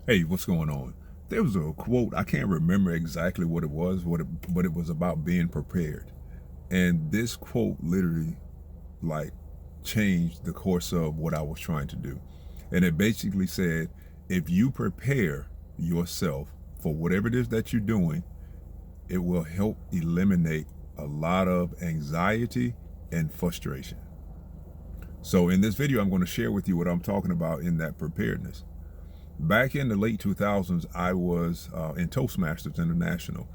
Hey, what's going on? There was a quote, I can't remember exactly what it was, but it was about being prepared. And this quote literally like changed the course of what I was trying to do. And it basically said, if you prepare yourself for whatever it is that you're doing, it will help eliminate a lot of anxiety and frustration. So in this video, I'm going to share with you what I'm talking about in that preparedness. Back in the late 2000s, I was in Toastmasters International,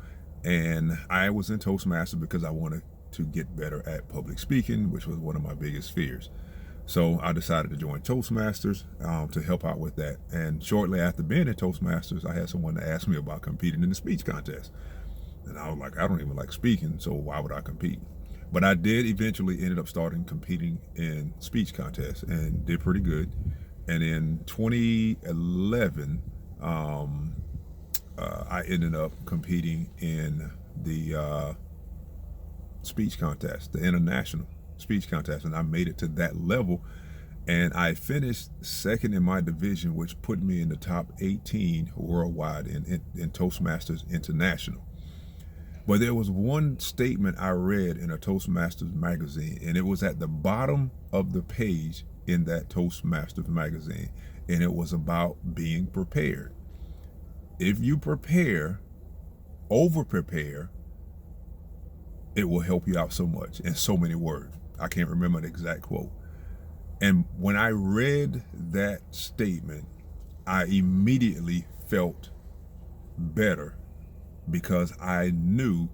and I was in Toastmasters because I wanted to get better at public speaking, which was one of my biggest fears. So I decided to join Toastmasters to help out with that. And shortly after being in Toastmasters, I had someone to ask me about competing in the speech contest. And I was like, I don't even like speaking, so why would I compete? But I did eventually ended up starting competing in speech contests and did pretty good. And in 2011, I ended up competing in the speech contest, the international speech contest, and I made it to that level. And I finished second in my division, which put me in the top 18 worldwide in Toastmasters International. But there was one statement I read in a Toastmasters magazine, and it was at the bottom of the page in that Toastmasters magazine, and it was about being prepared. If you prepare, over prepare, it will help you out so much in so many words. I can't remember the exact quote. And when I read that statement, I immediately felt better because I knew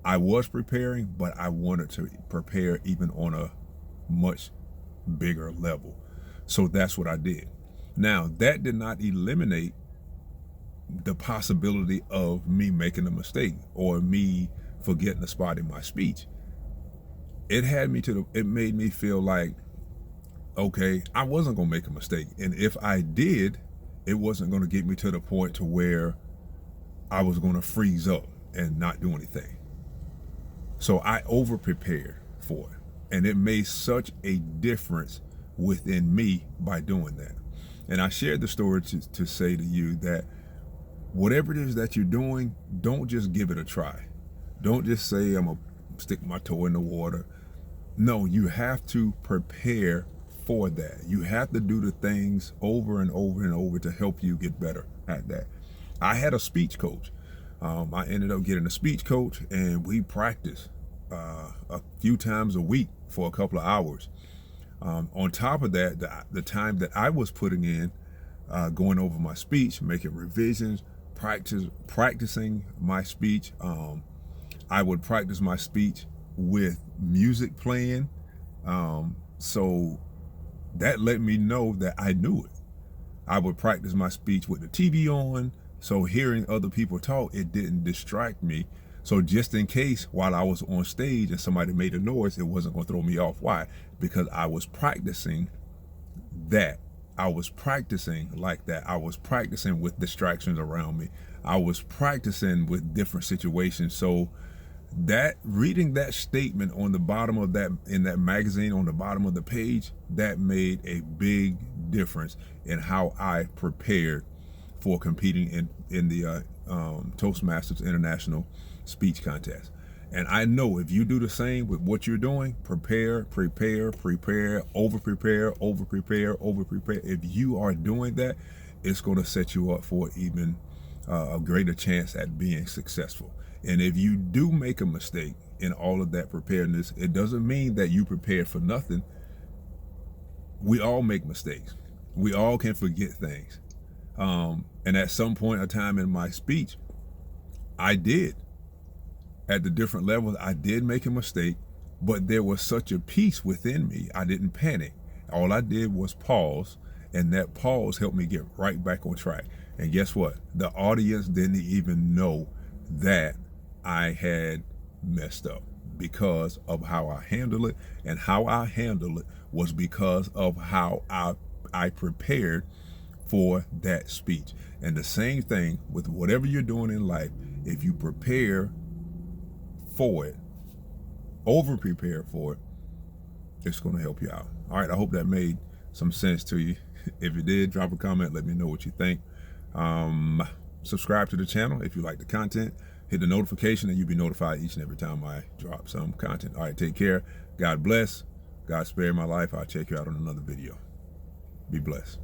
I was preparing, but I wanted to prepare even on a much bigger level. So that's what I did. Now, that did not eliminate the possibility of me making a mistake or me forgetting a spot in my speech. It made me feel like, okay, I wasn't going to make a mistake. And if I did, it wasn't going to get me to the point to where I was going to freeze up and not do anything. So I over prepared for it. And it made such a difference within me by doing that. And I shared the story to say to you that whatever it is that you're doing, don't just give it a try. Don't just say, I'm going to stick my toe in the water. No, you have to prepare for that. You have to do the things over and over and over to help you get better at that. I had a speech coach. I ended up getting a speech coach, and we practiced a few times a week for a couple of hours. On top of that, the time that I was putting in, going over my speech, making revisions, practicing my speech. I would practice my speech with music playing. So that let me know that I knew it. I would practice my speech with the TV on, so hearing other people talk, it didn't distract me. So just in case while I was on stage and somebody made a noise, it wasn't going to throw me off. Why? Because I was practicing that. I was practicing like that. I was practicing with distractions around me. I was practicing with different situations. So that reading that statement on the bottom of that, in that magazine, on the bottom of the page, that made a big difference in how I prepared for competing in the Toastmasters International Speech Contest. And I know if you do the same with what you're doing, prepare, over prepare. If you are doing that, it's going to set you up for even a greater chance at being successful. And if you do make a mistake in all of that preparedness, it doesn't mean that you prepared for nothing. We all make mistakes. We all can forget things. And at some point in time in my speech, I did. At the different levels, I did make a mistake, but there was such a peace within me, I didn't panic. All I did was pause, and that pause helped me get right back on track. And guess what? The audience didn't even know that I had messed up because of how I handled it, and how I handled it was because of how I prepared for that speech. And the same thing with whatever you're doing in life, if you prepare for it, over prepare for it, it's going to help you out. All right, I hope that made some sense to you. If it did, drop a comment, let me know what you think. Subscribe to the channel if you like the content. Hit the notification and you'll be notified each and every time I drop some content. All right, take care. God bless. God spare my life. I'll check you out on another video. Be blessed.